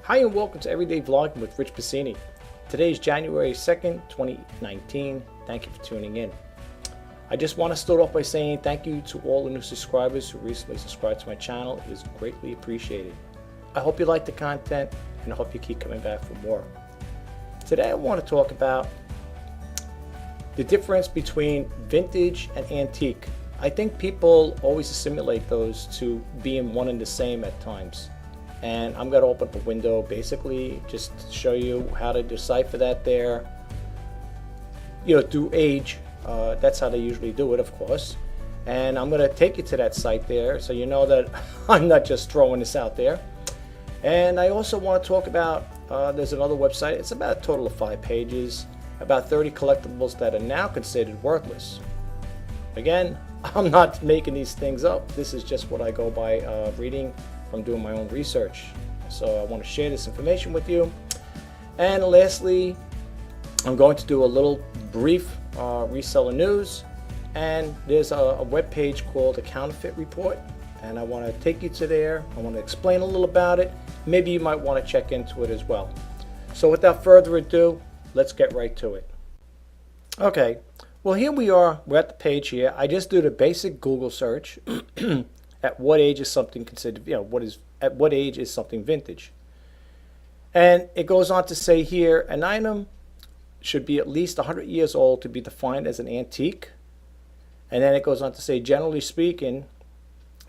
Hi and welcome to Everyday Vlogging with Rich Pasini. Today is January 2nd, 2019. Thank you for tuning in. I just want to start off by saying thank you to all the new subscribers who recently subscribed to my channel. It is greatly appreciated. I hope you like the content and I hope you keep coming back for more. Today I want to talk about the difference between vintage and antique. I think people always assimilate those to being one and the same at times. And I'm going to open up a window basically just to show you how to decipher that there. Through age. That's how they usually do it, of course. And I'm going to take you to that site there so you know that I'm not just throwing this out there. And I also want to talk about, there's another website. It's about a total of 5 pages, about 30 collectibles that are now considered worthless. Again, I'm not making these things up. This is just what I go by reading from doing my own research. So I want to share this information with you. And lastly, I'm going to do a little brief reseller news. And there's a web page called the Counterfeit Report. And I want to take you to there. I want to explain a little about it. Maybe you might want to check into it as well. So without further ado, let's get right to it. Okay, well here we are. We're at the page here. I just did a basic Google search. At what age is something considered, at what age is something vintage? And it goes on to say here, an item should be at least 100 years old to be defined as an antique. And then it goes on to say, generally speaking,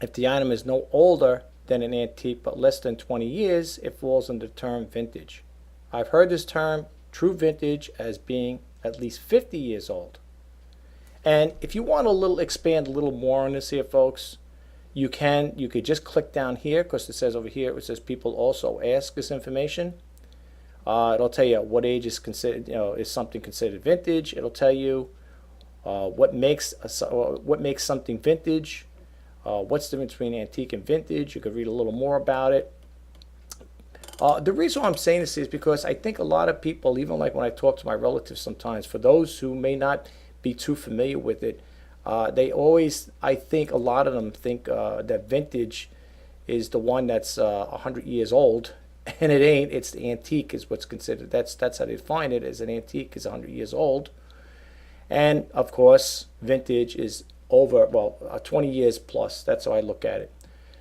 if the item is no older than an antique but less than 20 years, it falls under the term vintage. I've heard this term, true vintage, as being at least 50 years old. And if you want to expand a little more on this here, folks, you could just click down here, because it says over here, it says people also ask this information. It'll tell you what age is considered, is something considered vintage. It'll tell you what makes something vintage, what's the difference between antique and vintage. You could read a little more about it. The reason why I'm saying this is because I think a lot of people, even like when I talk to my relatives sometimes, for those who may not be too familiar with it, they always, I think a lot of them think that vintage is the one that's 100 years old, and it ain't. It's the antique is what's considered. That's how they define it, as an antique is 100 years old. And of course, vintage is over, 20 years plus. That's how I look at it.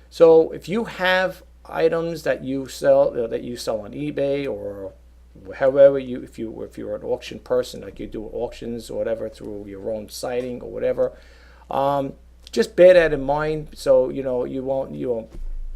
So if you have items that you sell on eBay or however if you're an auction person, like you do auctions or whatever through your own siting or whatever, just bear that in mind, so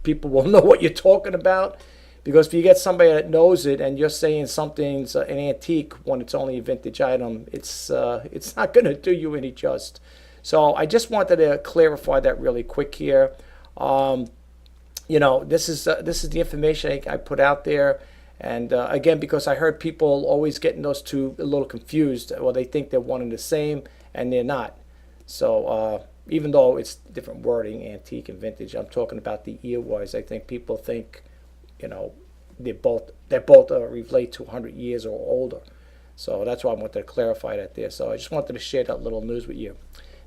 people will know what you're talking about. Because if you get somebody that knows it and you're saying something's an antique when it's only a vintage item, it's not going to do you any just. So I just wanted to clarify that really quick here. This is the information I put out there. And again, because I heard people always getting those two a little confused. Well, they think they're one and the same, and they're not. So even though it's different wording, antique and vintage, I'm talking about the year-wise. I think people think, they both relate to 100 years or older. So that's why I wanted to clarify that there. So I just wanted to share that little news with you.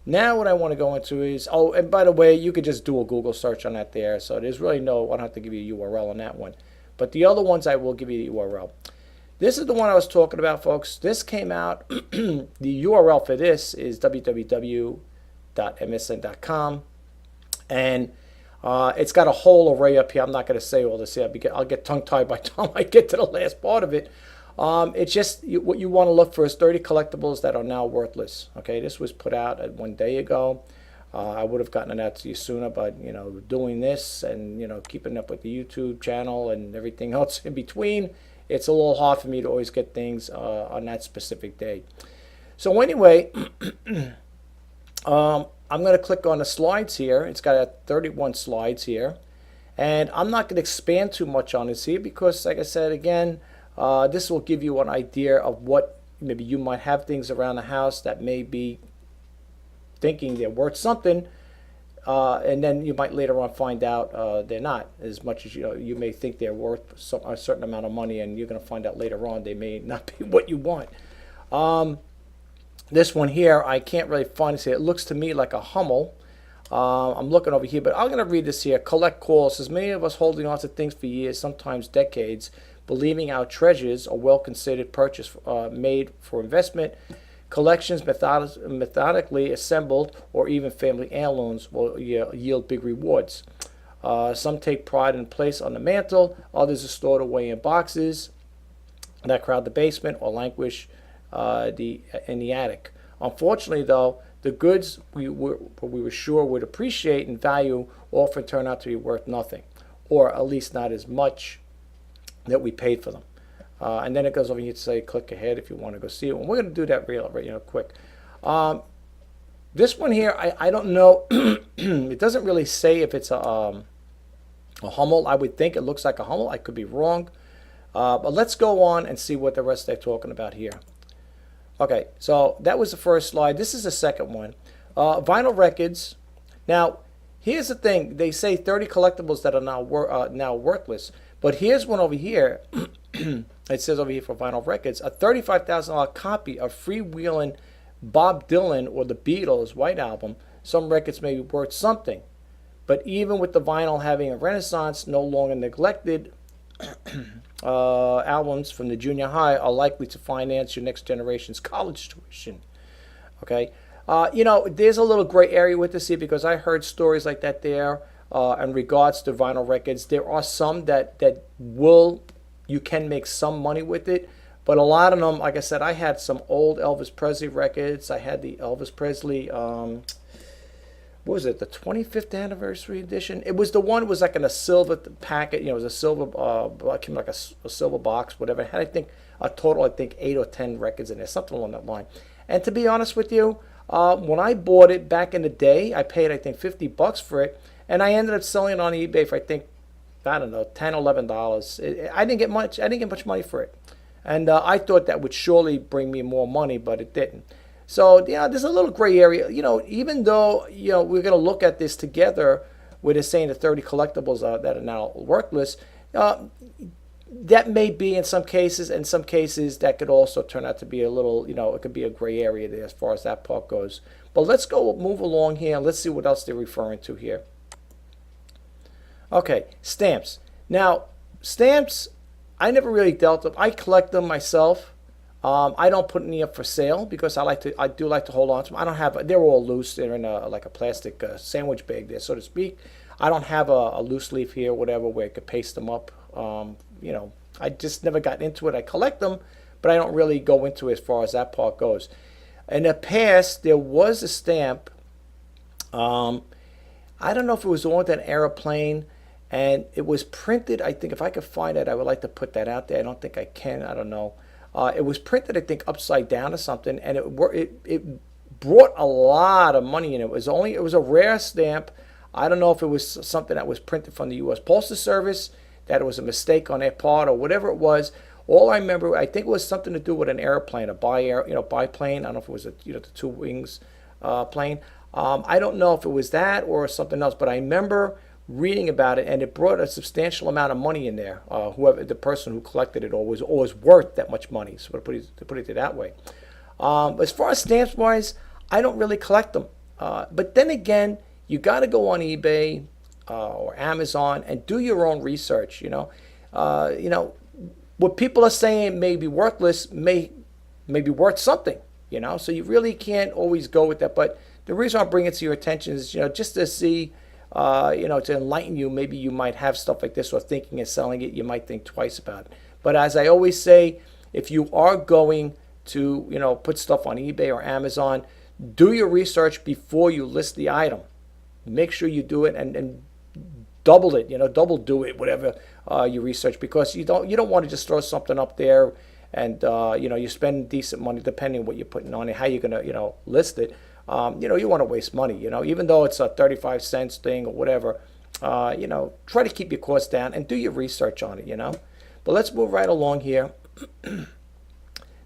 Now what I want to go into is, and by the way, you could just do a Google search on that there. So there's really I don't have to give you a URL on that one. But the other ones, I will give you the URL. This is the one I was talking about, folks. This came out. The URL for this is www.msn.com. And it's got a whole array up here. I'm not going to say all this here because I'll get tongue-tied by the time I get to the last part of it. It's just what you want to look for is 30 collectibles that are now worthless. Okay, this was put out 1 day ago. I would have gotten it out to you sooner, but doing this and keeping up with the YouTube channel and everything else in between, it's a little hard for me to always get things on that specific day. So anyway, I'm going to click on the slides here. It's got 31 slides here, and I'm not going to expand too much on this here because, like I said again, this will give you an idea of what maybe you might have things around the house that may be thinking they're worth something, and then you might later on find out they're not, as much as you may think they're worth a certain amount of money, and you're going to find out later on they may not be what you want. This one here, I can't really find it. It looks to me like a Hummel. I'm looking over here, but I'm going to read this here. Collect calls. Says many of us holding on to things for years, sometimes decades, believing our treasures are well-considered purchase made for investment. Collections methodically assembled or even family heirlooms will yield big rewards. Some take pride in place on the mantle. Others are stored away in boxes that crowd the basement or languish in the attic. Unfortunately, though, the goods we were sure would appreciate in value often turn out to be worth nothing, or at least not as much that we paid for them. And then it goes over here to say, click ahead if you want to go see it. And we're going to do that real quick. This one here, I don't know. It doesn't really say if it's a Hummel. I would think it looks like a Hummel. I could be wrong. But let's go on and see what the rest they're talking about here. Okay, so that was the first slide. This is the second one. Vinyl records. Now, here's the thing. They say 30 collectibles that are now worthless. But here's one over here. It says over here for vinyl records, a $35,000 copy of freewheeling Bob Dylan or the Beatles' White Album. Some records may be worth something. But even with the vinyl having a renaissance, no longer neglected, albums from the junior high are likely to finance your next generation's college tuition. Okay, there's a little gray area with this here because I heard stories like that there in regards to vinyl records. There are some that you can make some money with it, but a lot of them, like I said, I had some old Elvis Presley records. I had the Elvis Presley, what was it, the 25th anniversary edition? It was the one, it was like in a silver packet, it was a silver, came like a silver box, whatever. It had, I think, a total, 8 or 10 records in there, something along that line. And to be honest with you, when I bought it back in the day, I paid, I think, $50 for it, and I ended up selling it on eBay for, I think, I don't know, $10, $11. I didn't get much money for it. And I thought that would surely bring me more money, but it didn't. So, there's a little gray area. Even though, we're going to look at this together, where they're saying the 30 collectibles that are now worthless, that may be in some cases. In some cases, that could also turn out to be a little, it could be a gray area there as far as that part goes. But let's move along here, and let's see what else they're referring to here. Okay, stamps. Now, stamps, I never really dealt with. I collect them myself. I don't put any up for sale because I do like to hold on to them. I don't have. They're all loose. They're in like a plastic sandwich bag there, so to speak. I don't have a loose leaf here, whatever, where I could paste them up. I just never got into it. I collect them, but I don't really go into it as far as that part goes. In the past, there was a stamp. I don't know if it was on an airplane, and it was printed. I think if I could find it, I would like to put that out there. I don't think I can. I don't know. It was printed, I think, upside down or something, and it brought a lot of money in. It was a rare stamp. I don't know if it was something that was printed from the U.S. Postal Service, that it was a mistake on their part, or whatever it was. All I remember, I think it was something to do with an airplane, a biplane. I don't know if it was the two wings plane. I don't know if it was that or something else, but I remember reading about it, and it brought a substantial amount of money in there. Whoever the person who collected it was always worth that much money. So to put it that way. As far as stamps wise, I don't really collect them. But then again, you got to go on eBay or Amazon and do your own research. What people are saying may be worthless may be worth something. So you really can't always go with that. But the reason I bring it to your attention is just to see. To enlighten you, maybe you might have stuff like this or thinking of selling it, you might think twice about it. But as I always say, if you are going to, put stuff on eBay or Amazon, do your research before you list the item. Make sure you do it and double it, double do it, whatever you research, because you don't want to just throw something up there and, you spend decent money depending on what you're putting on it, how you're going to, list it. You want to waste money, even though it's a 35 cents thing or whatever, try to keep your costs down and do your research on it, But let's move right along here.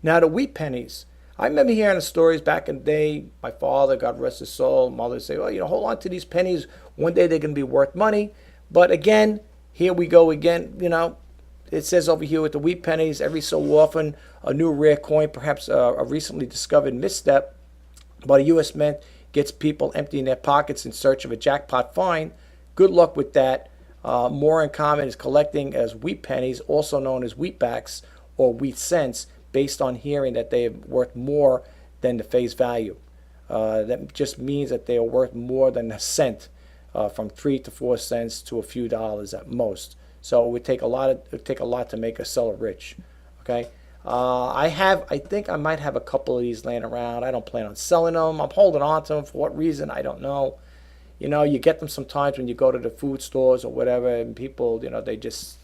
Now, the wheat pennies. I remember hearing the stories back in the day. My father, God rest his soul, mother say, hold on to these pennies. One day they're going to be worth money. But again, here we go again, It says over here with the wheat pennies, every so often, a new rare coin, perhaps a recently discovered misstep, but a U.S. mint gets people emptying their pockets in search of a jackpot find. Good luck with that. More in common is collecting as wheat pennies, also known as wheatbacks or wheat cents, based on hearing that they are worth more than the face value. That just means that they are worth more than a cent, from 3 to 4 cents to a few dollars at most. So it would take a lot to make a seller rich. Okay. I think I might have a couple of these laying around. I don't plan on selling them. I'm holding on to them. For what reason, I don't know. You know, you get them sometimes when you go to the food stores or whatever, and people, you know, they just,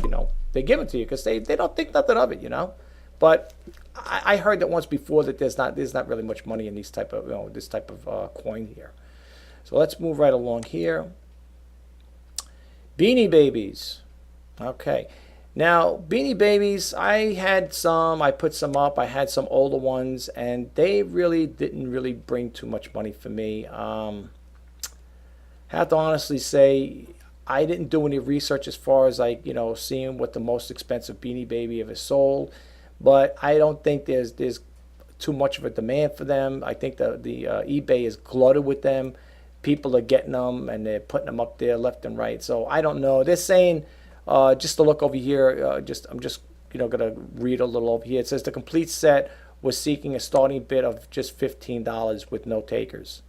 you know, they give it to you because they don't think nothing of it, you know. But I heard that once before that there's not really much money in these type of, you know, this type of coin here. So let's move right along here. Beanie Babies. Okay. Now, Beanie Babies, I had some, I put some up, I had some older ones, and they really didn't really bring too much money for me. Have to honestly say, I didn't do any research as far as like, you know, seeing what the most expensive Beanie Baby ever sold, but I don't think there's too much of a demand for them. I think the eBay is glutted with them. People are getting them and they're putting them up there left and right. So I don't know. They're saying, just to look over here, I'm just you know gonna read a little over here. It says the complete set was seeking a starting bid of just $15 with no takers.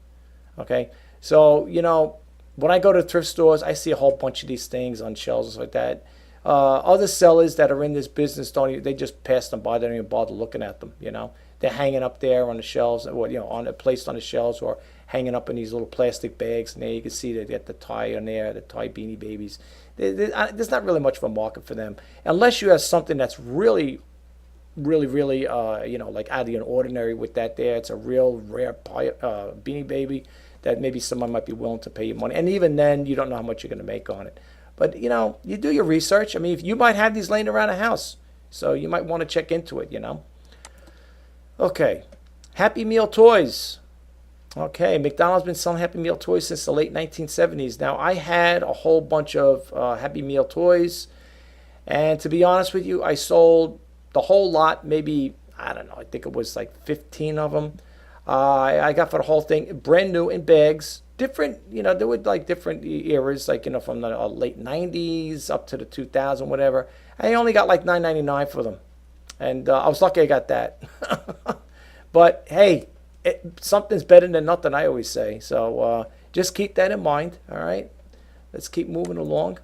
Okay, so you know when I go to thrift stores, I see a whole bunch of these things on shelves like that. Other sellers that are in this business they just pass them by. They don't even bother looking at them. You know, they're hanging up there on the shelves, or you know, placed on the shelves, or hanging up in these little plastic bags. And there you can see they get the tie on there, the tie Beanie Babies. There's not really much of a market for them unless you have something that's really, you know, like out of the ordinary with that there. It's a real rare Beanie Baby that maybe someone might be willing to pay you money. And even then, you don't know how much you're going to make on it. But, you know, you do your research. I mean, if you might have these laying around the house, so you might want to check into it, you know. Okay, Happy Meal toys. Okay, McDonald's been selling Happy Meal toys since the late 1970s. Now, I had a whole bunch of Happy Meal toys, and to be honest with you, I sold the whole lot, maybe, I don't know, I think it was like 15 of them. I got for the whole thing, brand new in bags. Different, you know, there were like different eras, like, you know, from the late 90s up to the 2000, whatever. I only got like $9.99 for them. And I was lucky I got that. But, hey, something's better than nothing, I always say. So just keep that in mind, all right? Let's keep moving along.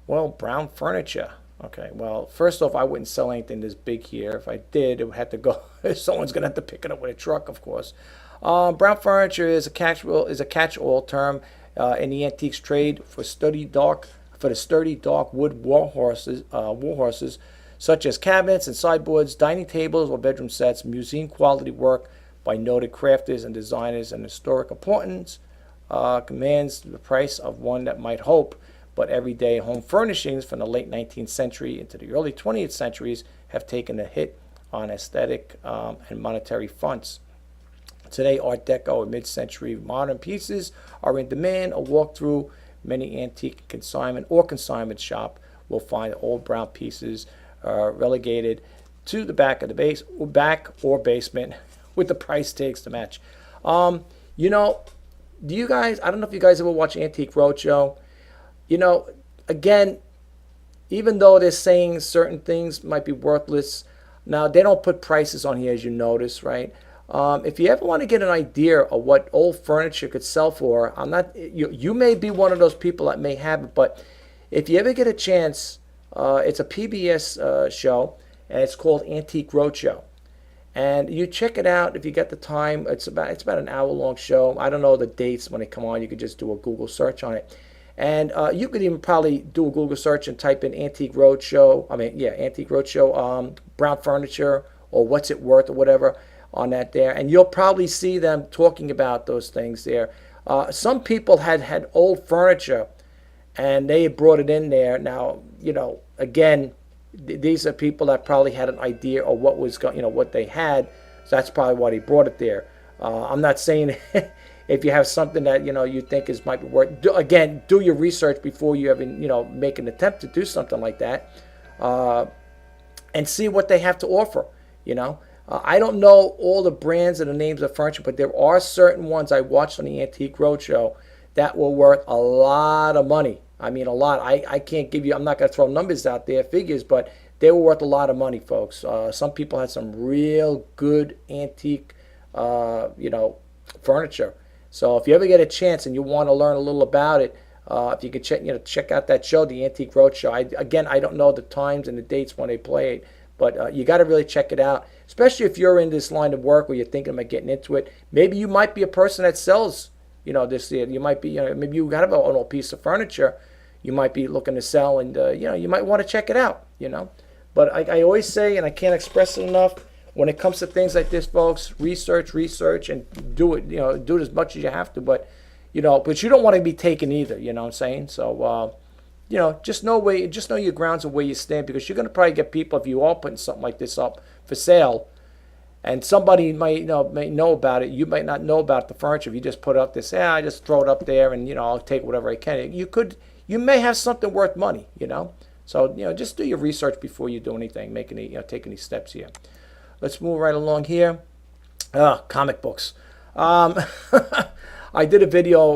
Well, brown furniture. Okay, well, first off, I wouldn't sell anything this big here. If I did, it would have to go. Someone's going to have to pick it up with a truck, of course. Brown furniture is a catch-all term in the antiques trade for the sturdy dark wood war horses, such as cabinets and sideboards, dining tables or bedroom sets. Museum quality work by noted crafters and designers and historic importance commands the price of one that might hope. But everyday home furnishings from the late 19th century into the early 20th centuries have taken a hit on aesthetic and monetary fronts. Today, Art Deco and mid-century modern pieces are in demand. A walk through many antique consignment shop will find old brown pieces relegated to the back or basement with the price tags to match. You know, do you guys? I don't know if you guys ever watch Antique Roadshow. You know, again, even though they're saying certain things might be worthless, now they don't put prices on here, as you notice, right? If you ever want to get an idea of what old furniture could sell for, you may be one of those people that may have it, but if you ever get a chance, it's a PBS show, and it's called Antique Roadshow. And you check it out if you get the time. It's about an hour-long show. I don't know the dates when they come on. You could just do a Google search on it. And you could even probably do a Google search and type in Antique Roadshow. Antique Roadshow, brown furniture, or what's it worth, or whatever on that there. And you'll probably see them talking about those things there. Some people had old furniture, and they brought it in there. Now, you know, again, these are people that probably had an idea of what was what they had. So that's probably why they brought it there. I'm not saying if you have something that you think might be worth. Again, do your research before you even make an attempt to do something like that, and see what they have to offer. I don't know all the brands and the names of furniture, but there are certain ones I watched on the Antique Roadshow that were worth a lot of money. I mean, a lot. I can't give you, I'm not going to throw numbers out there, figures, but they were worth a lot of money, folks. Some people had some real good antique, furniture. So if you ever get a chance and you want to learn a little about it, if you could check out that show, the Antique Roadshow. I don't know the times and the dates when they play it, but you got to really check it out, especially if you're in this line of work or you're thinking about getting into it. Maybe you might be a person that sells, this. You might be, maybe you got an old piece of furniture you might be looking to sell, and you might want to check it out. But I always say, and I can't express it enough, when it comes to things like this, folks, research, and do it. Do it as much as you have to, but you don't want to be taken either. You know what I'm saying? So. Just know your grounds and where you stand, because you're going to probably get people, if you are putting something like this up for sale, and somebody may know about it. You might not know about the furniture. If you just put it up there, say, I just throw it up there, and I'll take whatever I can. You may have something worth money. So just do your research before you do anything, take any steps here. Let's move right along here. Comic books. I did a video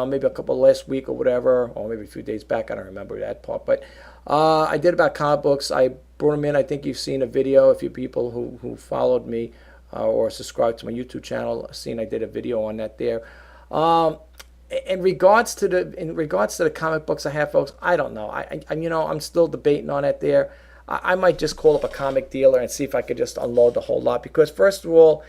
maybe a couple last week or whatever, or maybe a few days back. I don't remember that part, but I did about comic books. I brought them in. I think you've seen a video. If you people who followed me or subscribed to my YouTube channel, seen I did a video on that there. In regards to the comic books I have, folks, I don't know. I'm still debating on it there. I might just call up a comic dealer and see if I could just unload the whole lot, because first of all,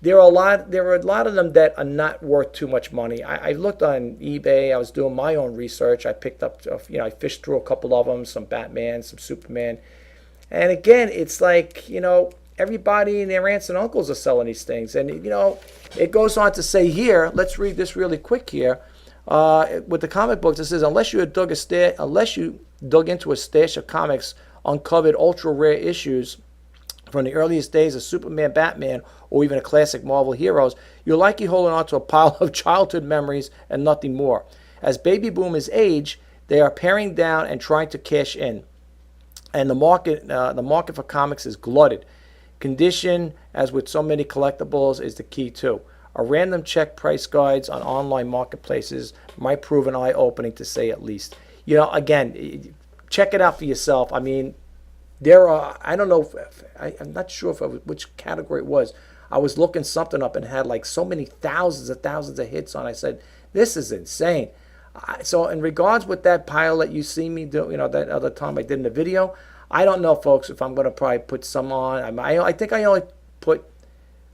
there are a lot of them that are not worth too much money. I looked on eBay. I was doing my own research. I picked up, I fished through a couple of them, some Batman, some Superman. And again, it's like, everybody and their aunts and uncles are selling these things. And, it goes on to say here, let's read this really quick here. With the comic books, it says, unless you dug into a stash of comics, uncovered ultra rare issues from the earliest days of Superman, Batman, or even a classic Marvel heroes, you're likely holding on to a pile of childhood memories and nothing more. As baby boomers age, they are paring down and trying to cash in, and the market for comics is glutted. Condition, as with so many collectibles, is the key too. A random check price guides on online marketplaces might prove an eye-opening, to say at least. Again, check it out for yourself. I mean, there are, I don't know, I'm not sure which category it was. I was looking something up and had like so many thousands of hits on. I said, this is insane. So in regards with that pile that you see me do, that other time I did in the video, I don't know, folks, if I'm going to probably put some on. I think I only put,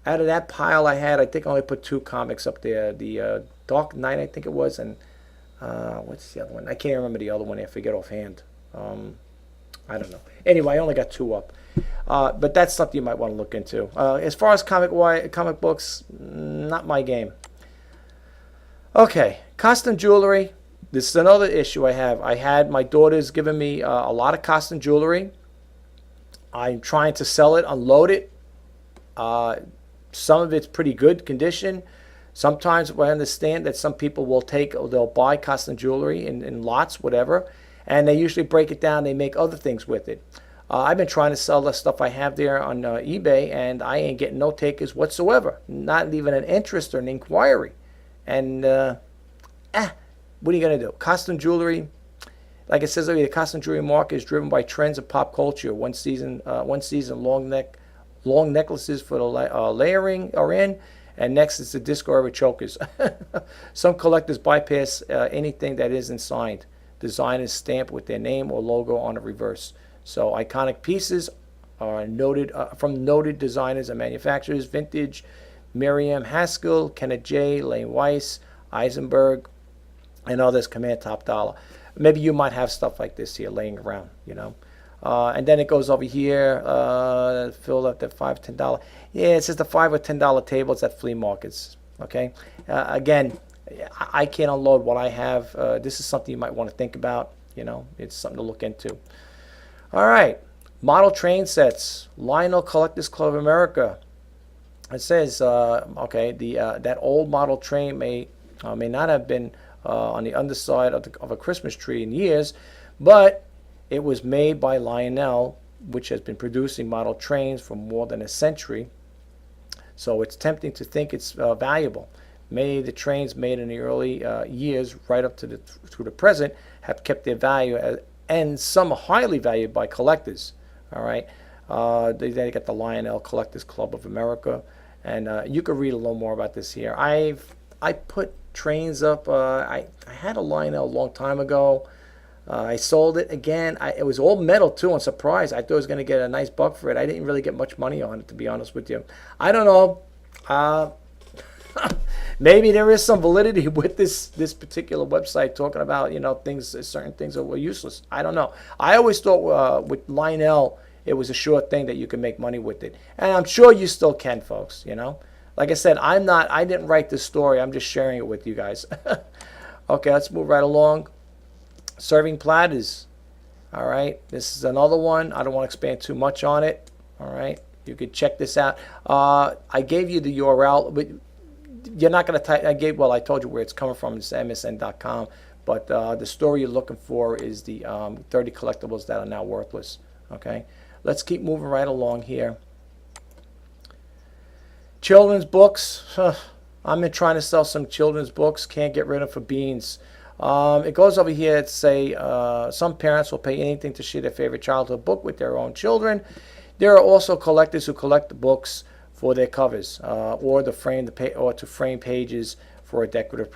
out of that pile I had, I think I only put 2 comics up there. The Dark Knight, I think it was, and what's the other one? I can't remember the other one. I forget offhand. I don't know. Anyway, I only got 2 up. But that's something you might want to look into. As far as comic books, not my game. Okay, costume jewelry. This is another issue I have. I had my daughters giving me a lot of costume jewelry. I'm trying to sell it, unload it. Some of it's pretty good condition. Sometimes I understand that some people they'll buy costume jewelry in lots, whatever, and they usually break it down. They make other things with it. I've been trying to sell the stuff I have there on eBay, and I ain't getting no takers whatsoever. Not even an interest or an inquiry. And what are you going to do? Costume jewelry, like it says over here, the costume jewelry market is driven by trends of pop culture. One season long necklaces for the layering are in, and next is the disco era chokers. Some collectors bypass anything that isn't signed. Design is stamped with their name or logo on the reverse. So iconic pieces are noted from noted designers and manufacturers: Vintage, Miriam Haskell, Kenneth J, Lane Weiss, Eisenberg, and others command top dollar. Maybe you might have stuff like this here laying around, and then it goes over here, filled up at $5, $10. Yeah, it says the $5 or $10 tables at flea markets. Okay, again, I can't unload what I have. This is something you might want to think about. It's something to look into. All right, model train sets. Lionel Collectors Club of America. It says, that old model train may not have been on the underside of a Christmas tree in years, but it was made by Lionel which has been producing model trains for more than a century. So it's tempting to think it's valuable. Many of the trains made in the early years, right up to the present, have kept their value, and some are highly valued by collectors. All right, they got the Lionel Collectors Club of America, and you can read a little more about this here. I put trains up. I had a Lionel a long time ago. I sold it again. It was all metal too. I'm surprised. I thought I was going to get a nice buck for it. I didn't really get much money on it, to be honest with you. I don't know. Maybe there is some validity with this particular website talking about, you know, certain things that were useless. I don't know. I always thought with Lionel it was a sure thing that you can make money with it, and I'm sure you still can, folks. You know, like I said, I didn't write this story. I'm just sharing it with you guys. Okay, let's move right along. Serving platters. All right, this is another one. I don't want to expand too much on it. All right, you could check this out. I gave you the URL, but you're not going to type. I told you where it's coming from. It's msn.com. But the story you're looking for is the 30 collectibles that are now worthless. Okay, let's keep moving right along here. Children's books. I'm in trying to sell some children's books. Can't get rid of them for beans. It goes over here to say some parents will pay anything to share their favorite childhood book with their own children. There are also collectors who collect the books for their covers or to frame pages for a decorative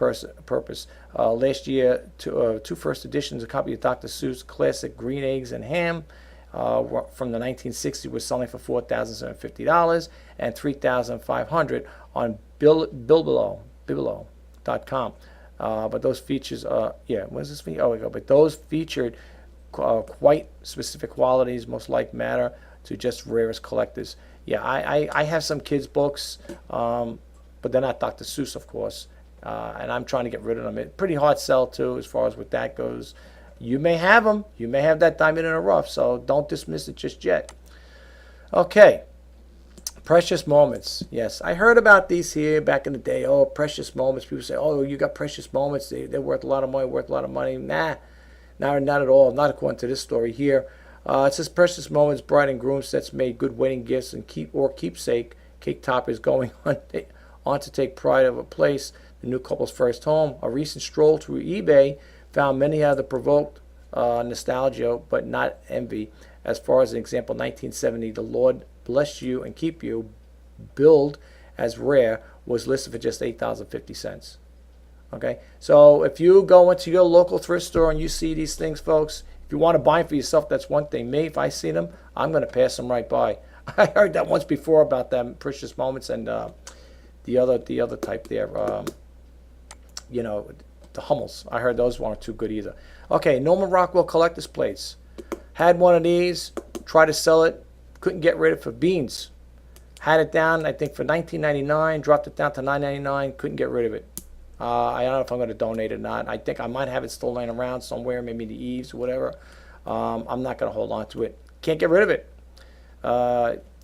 purpose. Last year, two first editions, a copy of Dr. Seuss' classic Green Eggs and Ham from the 1960s was selling for $4,750 and $3,500 on Playbills.com. But those features, what does this mean? Oh, we go. But those featured quite specific qualities, most like matter to just rarest collectors. Yeah, I have some kids' books, but they're not Dr. Seuss, of course, and I'm trying to get rid of them. It's pretty hard sell too, as far as what that goes. You may have them. You may have that diamond in the rough, so don't dismiss it just yet. Okay. Precious moments. Yes, I heard about these here back in the day. Oh, precious moments. People say, oh, you got precious moments. They're worth a lot of money, Nah, not at all. Not according to this story here. It says precious moments, bride and groom sets made good wedding gifts and keepsake cake toppers going on to take pride of a place, the new couple's first home. A recent stroll through eBay found many have the provoked nostalgia, but not envy. As far as an example, 1970, the Lord Bless You and Keep You, billed as rare, was listed for just $8.50. Okay, so if you go into your local thrift store and you see these things, folks, if you want to buy them for yourself, that's one thing. Me, if I see them, I'm going to pass them right by. I heard that once before about them precious moments and the other type there, you know, the Hummels. I heard those weren't too good either. Okay, Norman Rockwell collector's plates. Had one of these, tried to sell it, couldn't get rid of it for beans. Had it down, I think, for $19.99, dropped it down to $9.99, couldn't get rid of it. I don't know if I'm going to donate it or not. I think I might have it still laying around somewhere, maybe the eaves or whatever. I'm not going to hold on to it. Can't get rid of it.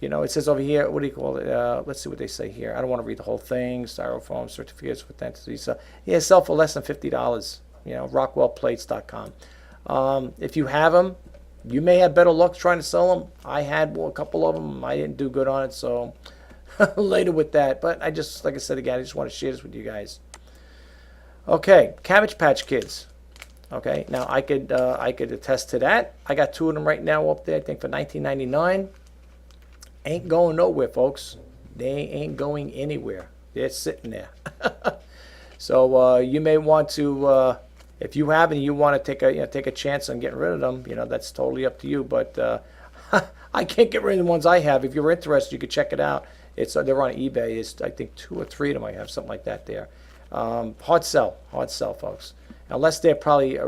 You know, it says over here, what do you call it? Let's see what they say here. I don't want to read the whole thing. Styrofoam certificates with authenticity. Yeah, sell for less than $50. You know, rockwellplates.com. If you have them, you may have better luck trying to sell them. I had a couple of them. I didn't do good on it, so later with that. But I just, like I said again, I just want to share this with you guys. Okay, Cabbage Patch Kids. Okay, now I could attest to that. I got two of them right now up there, I think for $19.99. Ain't going nowhere, folks. They ain't going anywhere. They're sitting there. So you may want to, if you have and you want to take a chance on getting rid of them, that's totally up to you. But I can't get rid of the ones I have. If you're interested, you can check it out. They're on eBay. It's, I think, 2 or 3 of them I have, something like that there. Hard sell, folks. Unless they're probably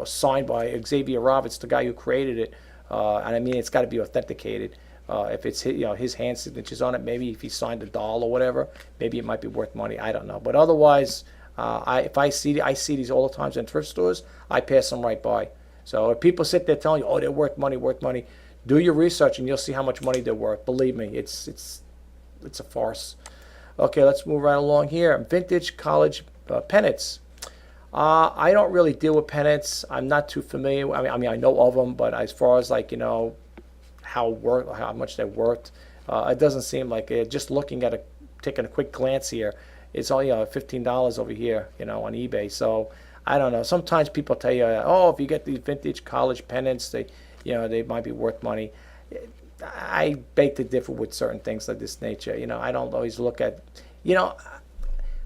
signed by Xavier Roberts, the guy who created it, and I mean it's got to be authenticated. If it's his hand signatures on it, maybe if he signed a doll or whatever, maybe it might be worth money. I don't know, but otherwise, if I see these all the times in thrift stores, I pass them right by. So if people sit there telling you, oh, they're worth money, do your research and you'll see how much money they're worth. Believe me, it's a farce. Okay, let's move right along here. Vintage college pennants. I don't really deal with pennants. I'm not too familiar. I mean, I know of them, but as far as how much they're worth. It doesn't seem like it. Just looking at taking a quick glance here, it's only $15 over here, on eBay. So I don't know. Sometimes people tell you, oh, if you get these vintage college pennants, they might be worth money. I beg to differ with certain things of this nature. I don't always look at,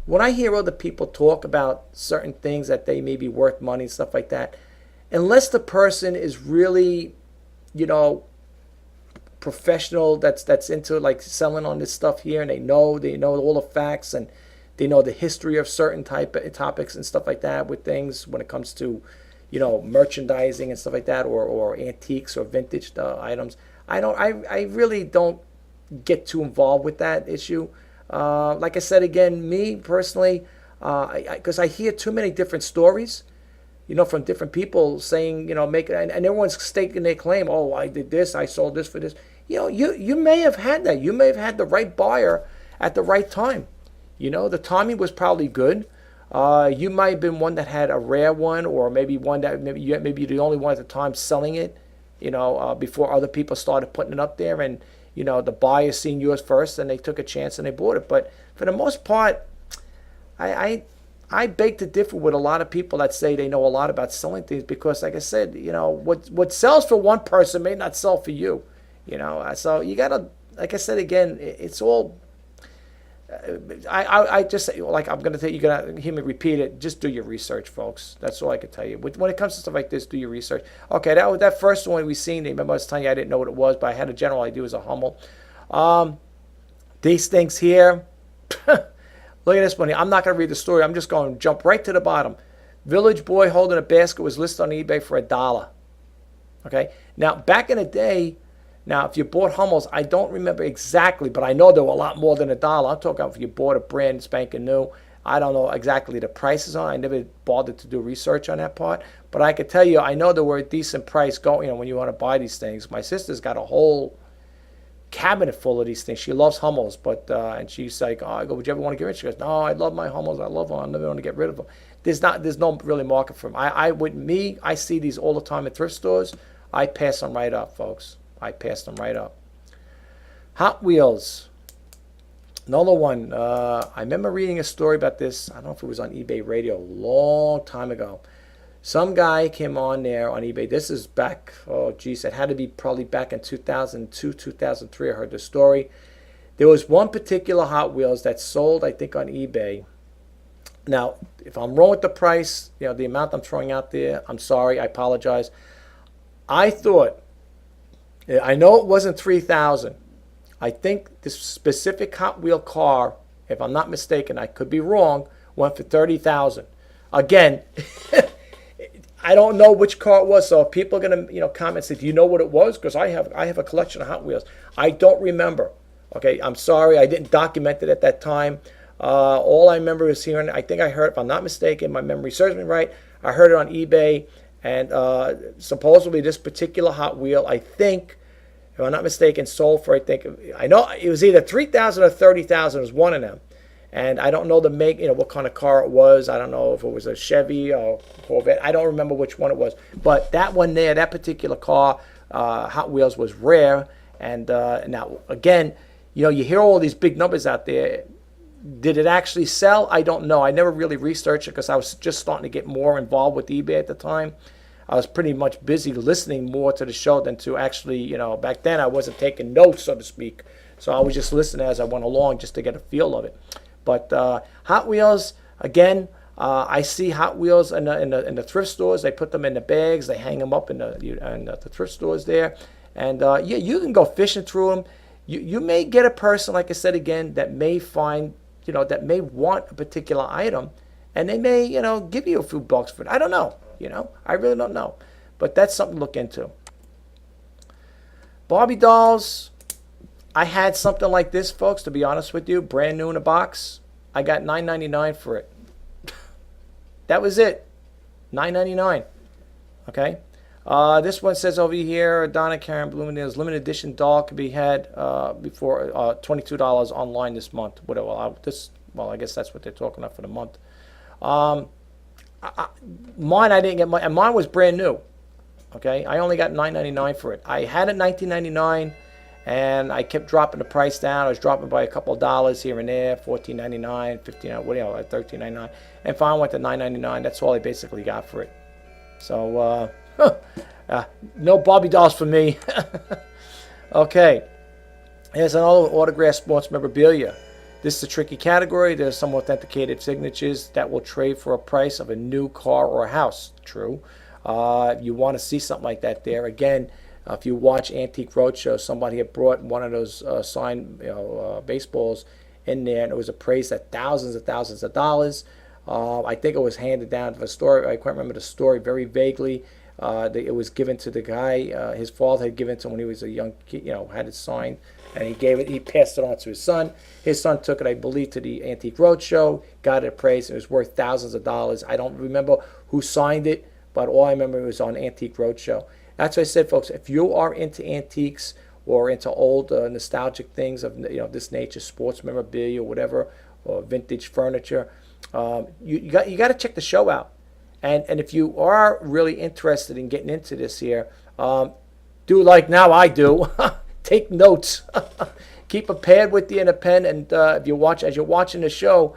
when I hear other people talk about certain things that they may be worth money and stuff like that, unless the person is really, professional, that's into like selling on this stuff here, and they know all the facts, and they know the history of certain topics and stuff like that with things when it comes to, merchandising and stuff like that, or antiques or vintage items. I really don't get too involved with that issue. Like I said, again, me personally, because I hear too many different stories, from different people saying, and everyone's staking their claim. Oh, I did this, I sold this for this. You may have had that. You may have had the right buyer at the right time. The timing was probably good. You might have been one that had a rare one, or maybe one that maybe you're the only one at the time selling it, before other people started putting it up there, and the buyer seen yours first, and they took a chance and they bought it. But for the most part, I beg to differ with a lot of people that say they know a lot about selling things, because, like I said, what sells for one person may not sell for you. So you gotta, like I said again, it's all. I just say, like, I'm gonna tell you, you're gonna hear me repeat it. Just do your research, folks. That's all I can tell you. When it comes to stuff like this, do your research. Okay, that first one we seen. Remember I was telling you I didn't know what it was, but I had a general idea it was a Hummel. These things here. Look at this one here. I'm not gonna read the story. I'm just going to jump right to the bottom. Village boy holding a basket was listed on eBay for $1. Okay. Now back in the day. Now, if you bought Hummels, I don't remember exactly, but I know there were a lot more than $1. I'm talking about if you bought a brand spanking new. I don't know exactly the prices on it. I never bothered to do research on that part. But I could tell you, I know there were a decent price going, when you want to buy these things. My sister's got a whole cabinet full of these things. She loves Hummels, but and she's like, oh, I go, would you ever want to get rid of them? She goes, no, I love my Hummels. I love them. I never want to get rid of them. There's no really market for them. I see these all the time at thrift stores. I pass them right up, folks. I passed them right up. Hot Wheels. Another one. I remember reading a story about this. I don't know if it was on eBay Radio a long time ago. Some guy came on there on eBay. This is back, it had to be probably back in 2002, 2003. I heard the story. There was one particular Hot Wheels that sold, I think, on eBay. Now, if I'm wrong with the price, the amount I'm throwing out there, I'm sorry. I apologize. I know it wasn't $3,000. I think this specific Hot Wheel car, if I'm not mistaken, I could be wrong, went for $30,000. Again, I don't know which car it was, so if people are gonna comment, say, do you know what it was? Because I have a collection of Hot Wheels. I don't remember. Okay, I'm sorry, I didn't document it at that time. All I remember is hearing. I think I heard, if I'm not mistaken, my memory serves me right. I heard it on eBay. And supposedly this particular Hot Wheel, I think, if I'm not mistaken, sold for, I know it was either $3,000 or $30,000 was one of them. And I don't know the make, what kind of car it was. I don't know if it was a Chevy or Corvette. I don't remember which one it was. But that one there, that particular car, Hot Wheels, was rare. And now, again, you hear all these big numbers out there. Did it actually sell? I don't know. I never really researched it because I was just starting to get more involved with eBay at the time. I was pretty much busy listening more to the show than to actually, back then I wasn't taking notes, so to speak. So I was just listening as I went along just to get a feel of it. But Hot Wheels, again, I see Hot Wheels in the thrift stores. They put them in the bags. They hang them up in the thrift stores there. And you can go fishing through them. You may get a person, like I said again, that may find, that may want a particular item, and they may, give you a few bucks for it. I don't know. I really don't know. But that's something to look into. Barbie dolls. I had something like this, folks, to be honest with you. Brand new in a box. I got $9.99 for it. That was it. $9.99. Okay. This one says over here, Donna Karen Bloomingdale's limited edition doll could be had before $22 online this month. Whatever. I guess that's what they're talking about for the month. Mine I didn't get, and mine was brand new. Okay, I only got $9.99 for it. I had it $19.99, and I kept dropping the price down. I was dropping by a couple of dollars here and there, $14.99, $15, what, like $13.99, and finally went to $9.99. That's all I basically got for it. So no Barbie dolls for me. Okay, here's another autographed sports memorabilia. This is a tricky category. There's some authenticated signatures that will trade for a price of a new car or a house. True. If you want to see something like that there, again, if you watch Antique Roadshow, somebody had brought one of those signed baseballs in there, and it was appraised at thousands of dollars. I think it was handed down to a story. I can't remember the story very vaguely. It was given to the guy. His father had given it to him when he was a young kid, had it signed, and he passed it on to his son. His son took it, I believe, to the Antique Roadshow, got it appraised. It was worth thousands of dollars. I don't remember who signed it, but all I remember was on Antique Roadshow. That's what I said, folks. If you are into antiques or into old nostalgic things of this nature, sports memorabilia, or whatever, or vintage furniture, you got to check the show out. And if you are really interested in getting into this here, do like now I do. Take notes. Keep a pad with you and a pen, and as you're watching the show,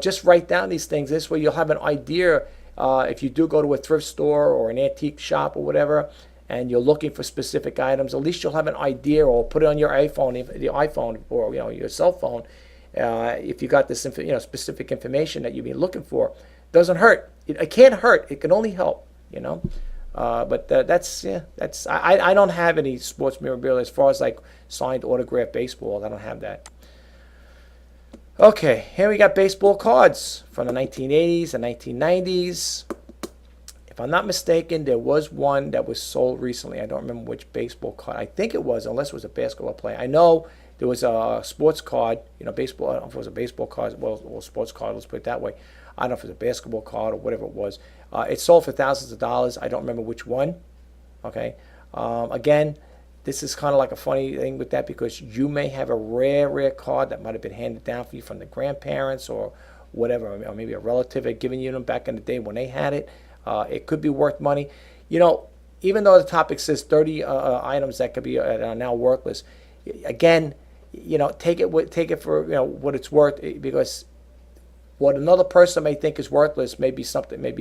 just write down these things. This way you'll have an idea. If you do go to a thrift store or an antique shop or whatever, and you're looking for specific items, at least you'll have an idea, or put it on your iPhone, or your cell phone. If you got this specific information that you've been looking for, doesn't hurt. It can't hurt. It can only help. But I don't have any sports memorabilia as far as like signed autographed baseball. I don't have that. Okay, here we got baseball cards from the 1980s and 1990s. If I'm not mistaken, there was one that was sold recently. I don't remember which baseball card. I think it was, unless it was a basketball player. I know there was a sports card, baseball. I don't know if it was a baseball card, well, sports card, let's put it that way. I don't know if it was a basketball card or whatever it was. It sold for thousands of dollars. I don't remember which one. Okay. Again, this is kind of like a funny thing with that, because you may have a rare card that might have been handed down for you from the grandparents or whatever, or maybe a relative had given you them back in the day when they had it. It could be worth money. Even though the topic says 30 items that could be are now worthless, again, take it for what it's worth, because what another person may think is worthless may be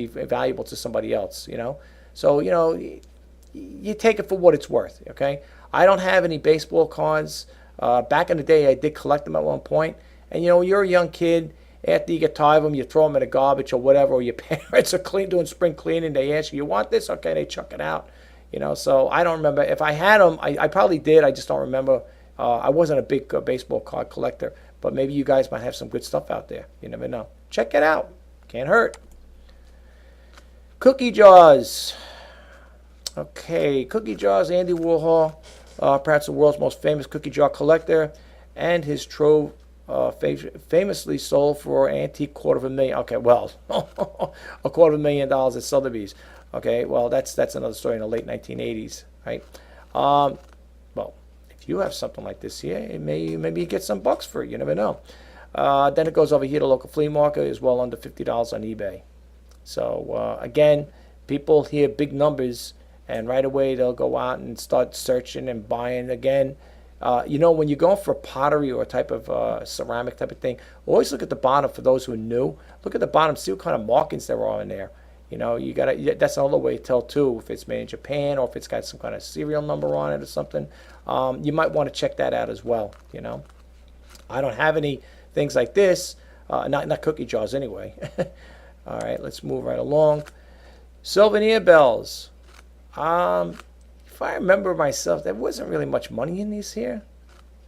valuable to somebody else. So you take it for what it's worth. Okay, I don't have any baseball cards. Back in the day, I did collect them at one point, and when you're a young kid, after you get tired of them, you throw them in the garbage or whatever, or your parents are doing spring cleaning, they ask you want this? Okay, they chuck it out. So I don't remember. If I had them, I probably did. I just don't remember. I wasn't a big baseball card collector, but maybe you guys might have some good stuff out there. You never know. Check it out. Can't hurt. Cookie jars. Okay, cookie jars. Andy Warhol, perhaps the world's most famous cookie jar collector, and his trove famously sold for an antique $250,000. Okay, well, $250,000 at Sotheby's. Okay, well, that's another story in the late 1980s, right? Well, if you have something like this here, maybe you get some bucks for it. You never know. Then it goes over here to local flea market, is well under $50 on eBay. So again, people hear big numbers, and right away they'll go out and start searching and buying again. When you're going for pottery or a type of ceramic type of thing, always look at the bottom. For those who are new, look at the bottom, see what kind of markings there are in there. That's another way to tell too, if it's made in Japan or if it's got some kind of serial number on it or something. You might want to check that out as well. I don't have any things like this, not cookie jars anyway. All right, let's move right along. Veneer Bells. If I remember myself, there wasn't really much money in these here.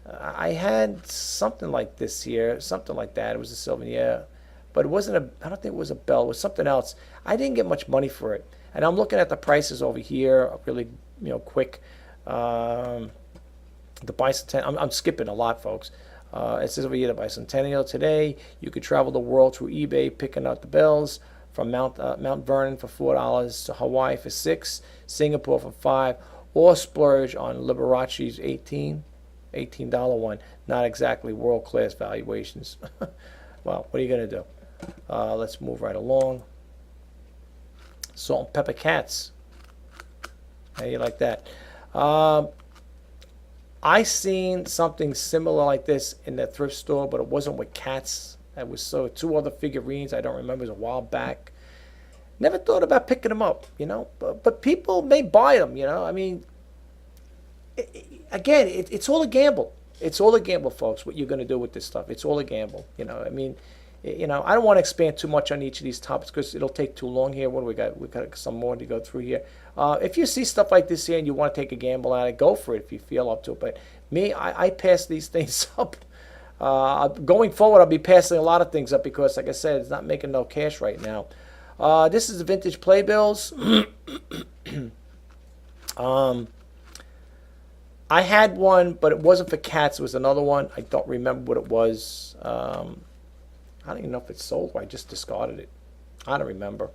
I had something like this here, something like that. It was a souvenir, but it wasn't I don't think it was a bell. It was something else. I didn't get much money for it. And I'm looking at the prices over here, really, quick. The bicentennial, I'm skipping a lot, folks. It says over here, the bicentennial today. You could travel the world through eBay, picking out the bells. From Mount Vernon for $4 to Hawaii for $6, Singapore for $5, or splurge on Liberace's $18 one. Not exactly world-class valuations. Well, what are you going to do? Let's move right along. Salt and pepper cats. How you like that? I seen something similar like this in the thrift store, but it wasn't with cats. It was two other figurines. I don't remember. It was a while back. Never thought about picking them up, But people may buy them, I mean, again, it's all a gamble. It's all a gamble, folks. What you're going to do with this stuff, it's all a gamble. I mean, I don't want to expand too much on each of these topics because it'll take too long here. What do we got? We got some more to go through here. If you see stuff like this here and you want to take a gamble at it, go for it if you feel up to it. But me, I pass these things up. Going forward, I'll be passing a lot of things up because, like I said, it's not making no cash right now. This is the vintage Playbills. I had one, but it wasn't for cats. It was another one. I don't remember what it was. I don't even know if it's sold or I just discarded it. I don't remember.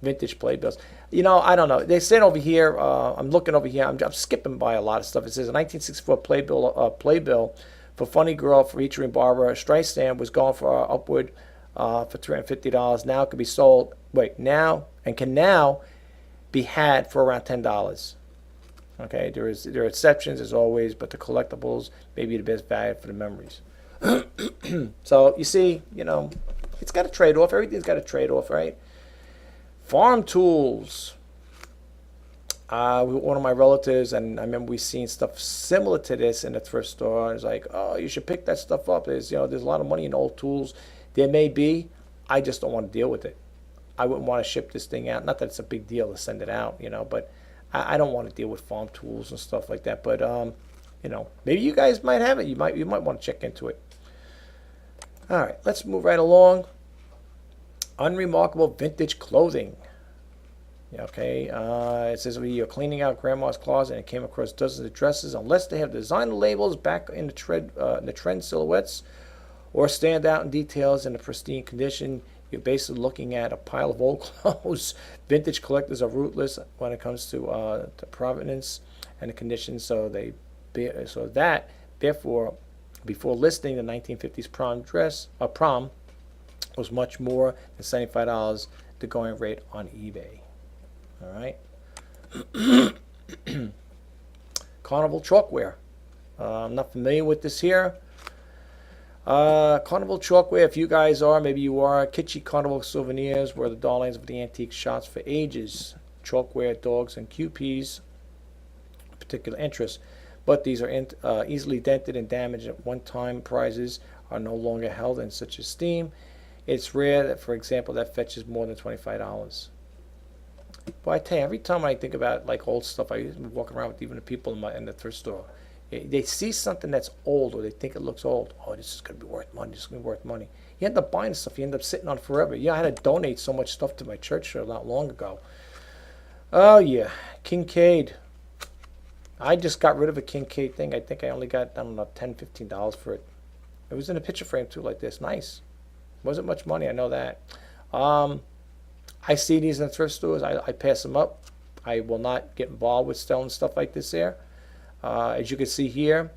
Vintage Playbills. I don't know. They said over here, I'm looking over here. I'm skipping by a lot of stuff. It says a 1964 Playbill for Funny Girl featuring Barbara Streisand was going for upward for $350. Now it could be sold. Can now be had for around $10. Okay, there are exceptions as always, but the collectibles may be the best value for the memories. So you see, it's got a trade-off. Everything's got a trade-off, right? Farm tools. One of my relatives, and I remember we seen stuff similar to this in the thrift store. And it's like, oh, you should pick that stuff up. There's a lot of money in old tools. There may be. I just don't want to deal with it. I wouldn't want to ship this thing out. Not that it's a big deal to send it out, but I don't want to deal with farm tools and stuff like that. But maybe you guys might have it. You might want to check into it. All right, let's move right along. Unremarkable vintage clothing. Okay, it says you're cleaning out grandma's closet and came across dozens of dresses. Unless they have designer labels back in the trend silhouettes or stand out in details in a pristine condition, you're basically looking at a pile of old clothes. Vintage collectors are ruthless when it comes to provenance and the condition. Therefore, before listing the 1950s prom was much more than $75, the going rate on eBay. All right. Carnival chalkware. I'm not familiar with this here. Carnival chalkware, if you guys are, maybe you are, kitschy carnival souvenirs were the darlings of the antique shops for ages. Chalkware, dogs, and QPs, particular interest. But these are easily dented and damaged at one-time. Prizes are no longer held in such esteem. It's rare that, for example, that fetches more than $25. But I tell you, every time I think about like old stuff, I walk around with even the people in the thrift store. They see something that's old, or they think it looks old. Oh, this is going to be worth money. This is going to be worth money. You end up buying stuff. You end up sitting on it forever. Yeah, I had to donate so much stuff to my church not long ago. Oh, yeah. Kinkaid. I just got rid of a Kinkaid thing. I think I only got, I don't know, $10, $15 for it. It was in a picture frame, too, like this. Nice. Wasn't much money, I know that. I see these in the thrift stores. I pass them up. I will not get involved with selling stuff like this here. As you can see here,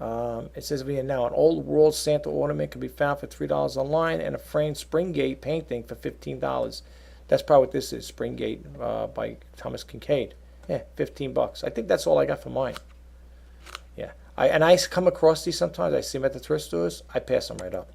it says now an old world Santa ornament can be found for $3 online, and a framed Springgate painting for $15. That's probably what this is, Springgate by Thomas Kinkaid. Yeah, $15. I think that's all I got for mine. Yeah, I come across these sometimes. I see them at the thrift stores. I pass them right up.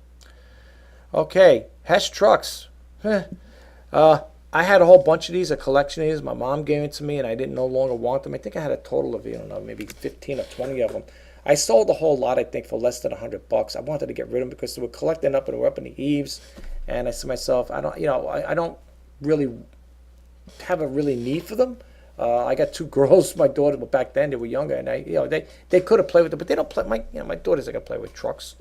Okay, Hess trucks. I had a whole bunch of these, a collection of these. My mom gave it to me, and I didn't no longer want them. I think I had a total of, I don't know, maybe 15 or 20 of them. I sold a whole lot, I think, for less than $100. I wanted to get rid of them because they were collecting up and they were up in the eaves. And I said to myself, I don't really have a really need for them. I got two girls, my daughter, but back then they were younger, and they could have played with them, but they don't play. My daughters are gonna play with trucks.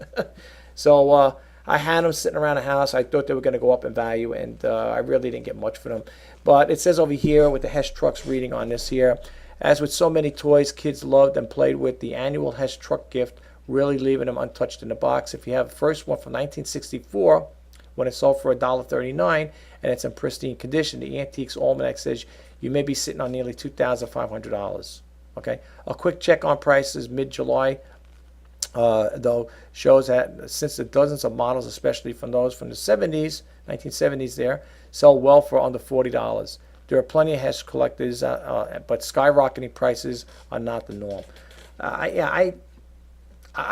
So I had them sitting around the house. I thought they were going to go up in value, and I really didn't get much for them. But it says over here with the Hess Trucks reading on this here, as with so many toys kids loved and played with, the annual Hess Truck gift really leaving them untouched in the box. If you have the first one from 1964, when it sold for $1.39 and it's in pristine condition, the Antiques Almanac says you may be sitting on nearly $2,500. Okay, a quick check on prices mid-July. Though shows that since the dozens of models, especially from those from the 1970s there, sell well for under $40. There are plenty of hash collectors, but skyrocketing prices are not the norm. I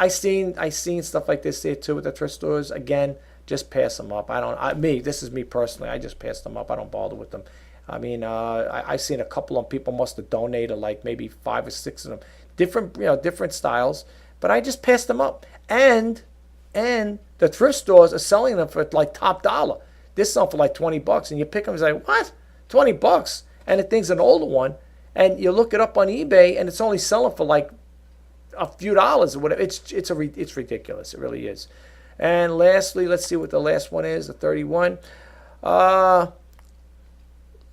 seen stuff like this here too at the thrift stores. Again, just pass them up. This is me personally. I just pass them up. I don't bother with them. I mean, I seen a couple of people must have donated like maybe 5 or 6 of them, different styles. But I just passed them up, and the thrift stores are selling them for like top dollar. This selling for like $20, and you pick them and say, what? $20? And the thing's an older one, and you look it up on eBay, and it's only selling for like a few dollars or whatever. It's ridiculous. It really is. And lastly, let's see what the last one is. The 31.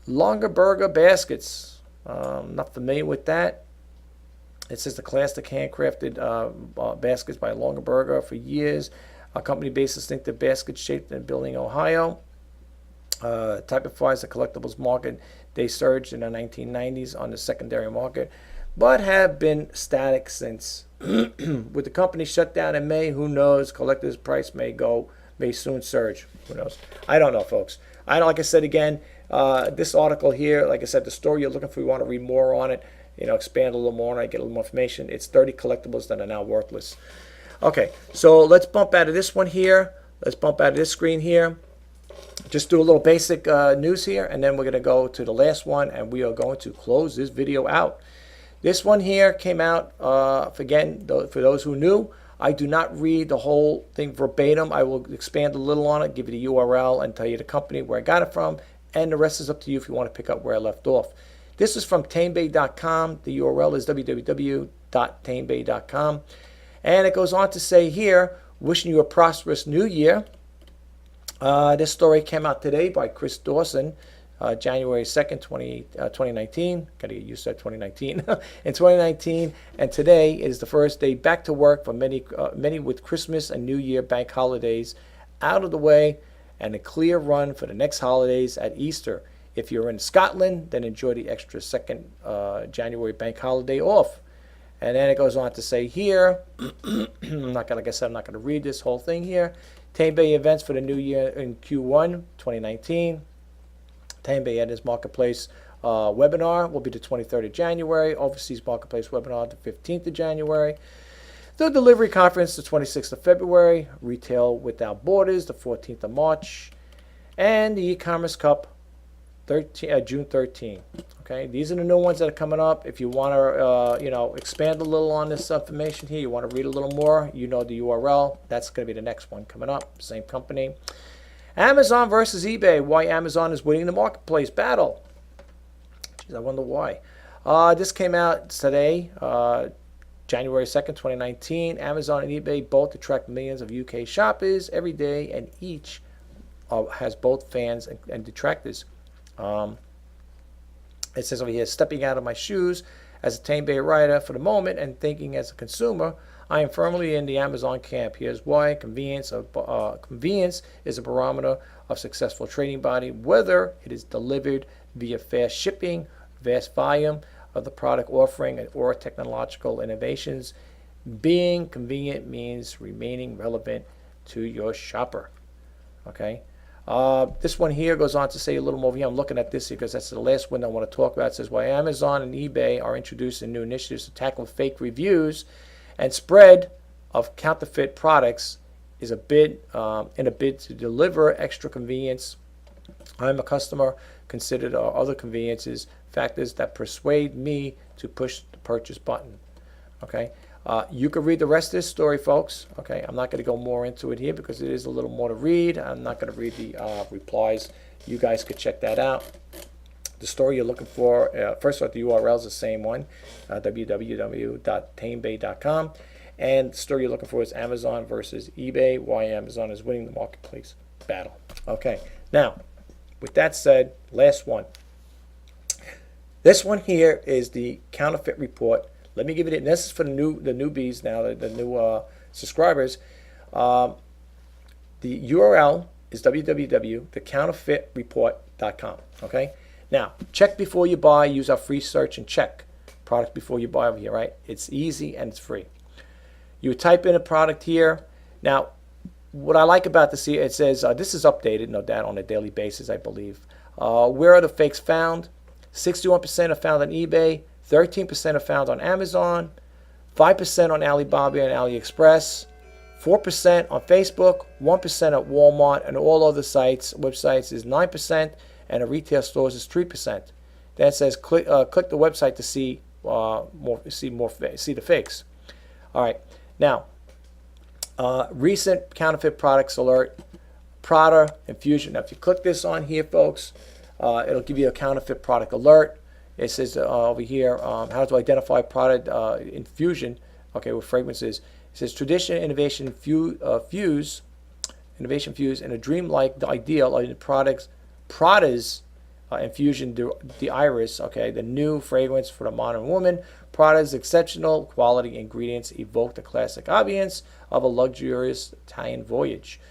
Longaberger Baskets. Not familiar with that. It says the classic handcrafted baskets by Longaberger for years. A company based distinctive baskets shaped in Building, Ohio. Typifies the collectibles market. They surged in the 1990s on the secondary market, but have been static since. With the company shut down in May, who knows? Collector's price may soon surge. Who knows? I don't know, folks. Like I said again, this article here, like I said, the story you're looking for, you want to read more on it, expand a little more on it, get a little more information. It's 30 collectibles that are now worthless. Okay, so let's bump out of this one here. Let's bump out of this screen here. Just do a little basic news here, and then we're going to go to the last one, and we are going to close this video out. This one here came out, for those who knew, I do not read the whole thing verbatim. I will expand a little on it, give you the URL, and tell you the company where I got it from, and the rest is up to you if you want to pick up where I left off. This is from tamebay.com. The URL is www.tamebay.com. And it goes on to say here, wishing you a prosperous new year. This story came out today by Chris Dawson, January 2nd, 2019. Got to get used to that, 2019. In 2019, and today is the first day back to work for many with Christmas and New Year bank holidays out of the way, and a clear run for the next holidays at Easter. If you're in Scotland, then enjoy the extra 2nd January bank holiday off. And then it goes on to say here, like I said, I'm not going to read this whole thing here. Tamebay events for the new year in Q1 2019. Tamebay at his marketplace webinar will be the 23rd of January. Overseas marketplace webinar the 15th of January. The delivery conference the 26th of February. Retail Without Borders the 14th of March. And the e-commerce cup June 13th. Okay, these are the new ones that are coming up. If you want to, expand a little on this information here, you want to read a little more, the URL. That's going to be the next one coming up. Same company. Amazon versus eBay. Why Amazon is winning the marketplace battle. Jeez, I wonder why. This came out today, January 2nd, 2019. Amazon and eBay both attract millions of UK shoppers every day, and each has both fans and detractors. It says over here, stepping out of my shoes as a Tamebay writer for the moment and thinking as a consumer, I am firmly in the Amazon camp. Here's why. Convenience is a barometer of successful trading body, whether it is delivered via fast shipping, vast volume of the product offering, or technological innovations. Being convenient means remaining relevant to your shopper. Okay. This one here goes on to say a little more over here. I'm looking at this because that's the last one I want to talk about. It says, why Amazon and eBay are introducing new initiatives to tackle fake reviews and spread of counterfeit products is in a bid to deliver extra convenience. I'm a customer. Consider other conveniences factors that persuade me to push the purchase button. Okay. You can read the rest of this story, folks. Okay, I'm not going to go more into it here because it is a little more to read. I'm not going to read the replies. You guys could check that out. The story you're looking for, first of all, the URL is the same one, www.tamebay.com. And the story you're looking for is Amazon versus eBay, why Amazon is winning the marketplace battle. Okay, now, with that said, last one. This one here is the Counterfeit Report. Let me give it. This is for the newbies now, the new subscribers. The URL is www.thecounterfeitreport.com. Okay. Now, check before you buy. Use our free search and check product before you buy over here. Right. It's easy and it's free. You type in a product here. Now, what I like about this here, it says this is updated, no doubt, on a daily basis, I believe. Where are the fakes found? 61% are found on eBay, 13% are found on Amazon, 5% on Alibaba and AliExpress, 4% on Facebook, 1% at Walmart, and all other websites is 9%, and at retail stores is 3%. Then it says click the website to see the fakes. All right, now recent counterfeit products alert. Prada Infusion. Now, if you click this on here, folks, it'll give you a counterfeit product alert. It says over here, how to identify product infusion. Okay, with fragrances. It says tradition, innovation, fuse, and a dreamlike ideal are the products. Prada's Infusion the Iris. Okay, the new fragrance for the modern woman. Prada's exceptional quality ingredients evoke the classic ambience of a luxurious Italian voyage.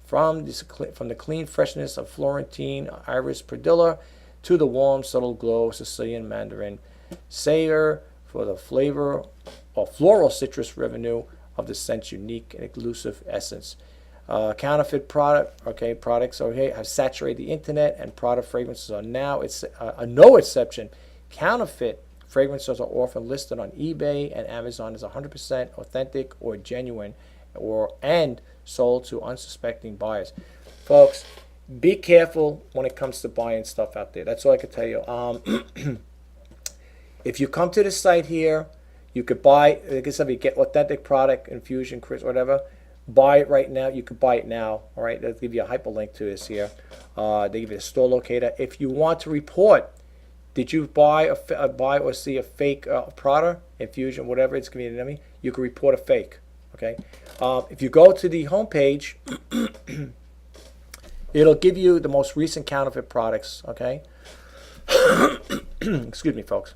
From the clean freshness of Florentine Iris Perdilla to the warm, subtle glow of Sicilian Mandarin, savor for the flavor or floral citrus revenue of the scent's unique and elusive essence. Counterfeit products have saturated the internet, and Prada fragrances are now no exception. Counterfeit fragrances are often listed on eBay and Amazon as 100% authentic or genuine, and sold to unsuspecting buyers. Folks, be careful when it comes to buying stuff out there. That's all I can tell you. If you come to the site here, you could buy, like I said, you get authentic product, infusion, whatever. Buy it right now. You can buy it now. All right, they'll give you a hyperlink to this here. They give you a store locator. If you want to report, did you buy or see a fake Prada infusion, whatever it's going to be, you can report a fake. Okay. If you go to the home page, it'll give you the most recent counterfeit products. Okay. Excuse me, folks.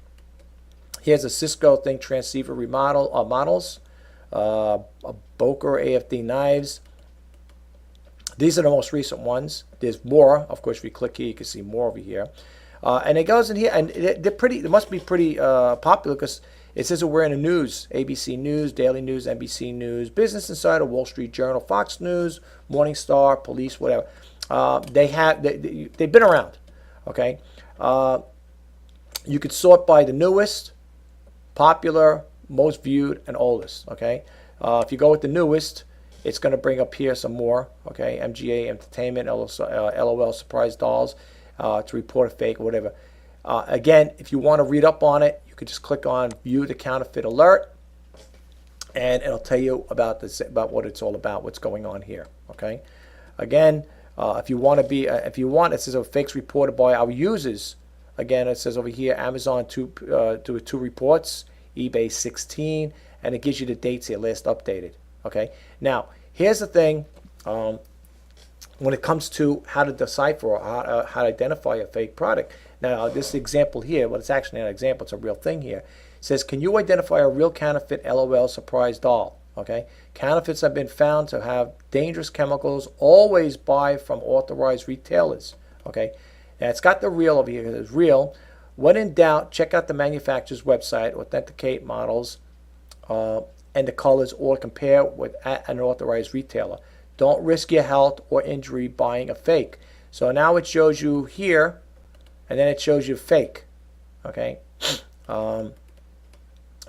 Here's a Cisco Think transceiver models, a Boker AFD knives. These are the most recent ones. There's more. Of course, if you click here, you can see more over here. And it goes in here, and they're pretty. They must be pretty popular because it says that we're in the news: ABC News, Daily News, NBC News, Business Insider, Wall Street Journal, Fox News, Morning Star, Police, whatever. They've been around. Okay, you could sort by the newest, popular, most viewed, and oldest. Okay, if you go with the newest, it's going to bring up here some more. Okay, MGA Entertainment, LOL Surprise Dolls, to report a fake or whatever. Again, if you want to read up on it, you could just click on View the Counterfeit Alert, and it'll tell you about what it's all about, what's going on here. Okay. Again, if you want, it says fakes reported by our users. Again, it says over here Amazon two reports, eBay 16, and it gives you the dates here, last updated. Okay. Now, here's the thing. When it comes to how to decipher or how to identify a fake product. Now, this example here, well, it's actually not an example, it's a real thing here. It says, can you identify a real counterfeit LOL surprise doll? Okay. Counterfeits have been found to have dangerous chemicals. Always buy from authorized retailers. Okay. Now, it's got the real over here. It's real. When in doubt, check out the manufacturer's website, authenticate models and the colors, or compare with an authorized retailer. Don't risk your health or injury buying a fake. So now it shows you here, and then it shows you fake. Okay.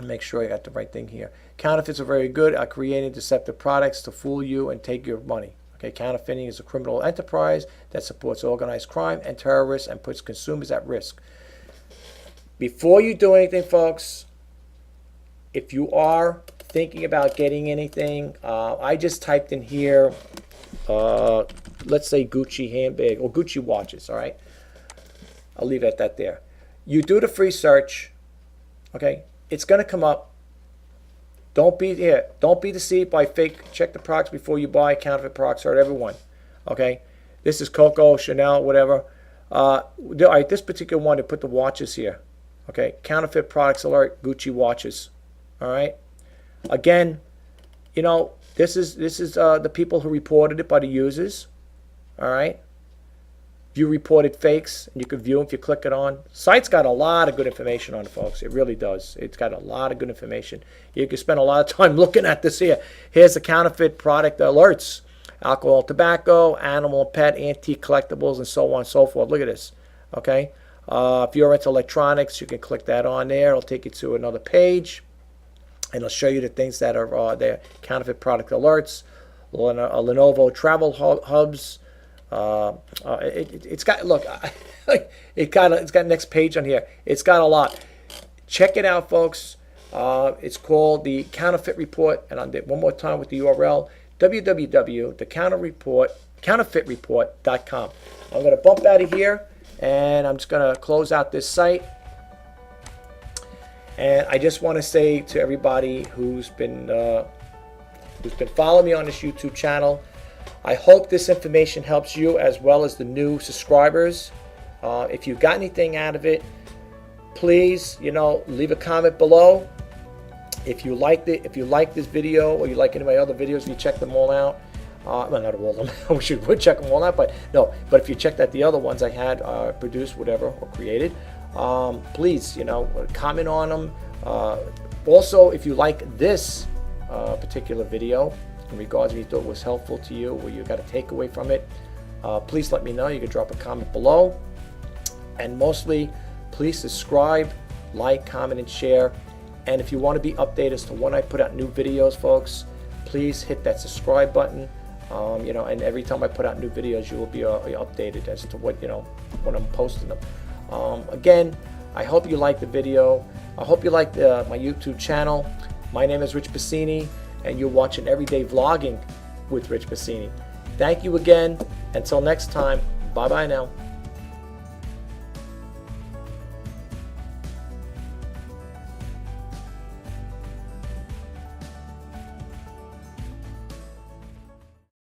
Make sure I got the right thing here. Counterfeits are very good at creating deceptive products to fool you and take your money. Okay. Counterfeiting is a criminal enterprise that supports organized crime and terrorists and puts consumers at risk. Before you do anything, folks, if you are thinking about getting anything, I just typed in here, let's say Gucci handbag or Gucci watches. All right, I'll leave it at that there. You do the free search, okay? It's gonna come up. Don't be deceived by fake. Check the products before you buy. Counterfeit products hurt everyone. Okay, this is Coco, Chanel, whatever. All right, this particular one, they put the watches here. Okay, counterfeit products alert, Gucci watches. All right. Again, you know, this is the people who reported it by the users. All right. View reported fakes, and you can view them if you click it on. Site's got a lot of good information on it, folks. It really does. It's got a lot of good information. You can spend a lot of time looking at this here. Here's the counterfeit product alerts: alcohol, tobacco, animal, pet, antique collectibles, and so on and so forth. Look at this. Okay. If you're into electronics, you can click that on there. It'll take you to another page, and it'll show you the things that are there. Counterfeit product alerts, Lenovo travel hubs. It's got, look, it's got next page on here. It's got a lot. Check it out, folks. It's called the Counterfeit Report, and I'll do it one more time with the URL: www.counterfeitreport.com. I'm going to bump out of here, and I'm just going to close out this site. And I just want to say to everybody who's been following me on this YouTube channel, I hope this information helps you as well as the new subscribers. If you got anything out of it, please, leave a comment below. If you liked it, if you like this video or you like any of my other videos, you check them all out. Well, not all of them. We would check them all out, but no. But if you checked out the other ones I had produced, whatever, or created, please, comment on them. Also, if you like this particular video, in regards to you thought it was helpful to you or you got a takeaway from it, please let me know. You can drop a comment below. And mostly, please subscribe, like, comment, and share. And if you want to be updated as to when I put out new videos, folks, please hit that subscribe button. And every time I put out new videos, you will be updated as to what, when I'm posting them. Again, I hope you liked the video. I hope you liked my YouTube channel. My name is Rich Pasini, and you're watching Everyday Vlogging with Rich Pasini. Thank you again. Until next time, bye-bye now.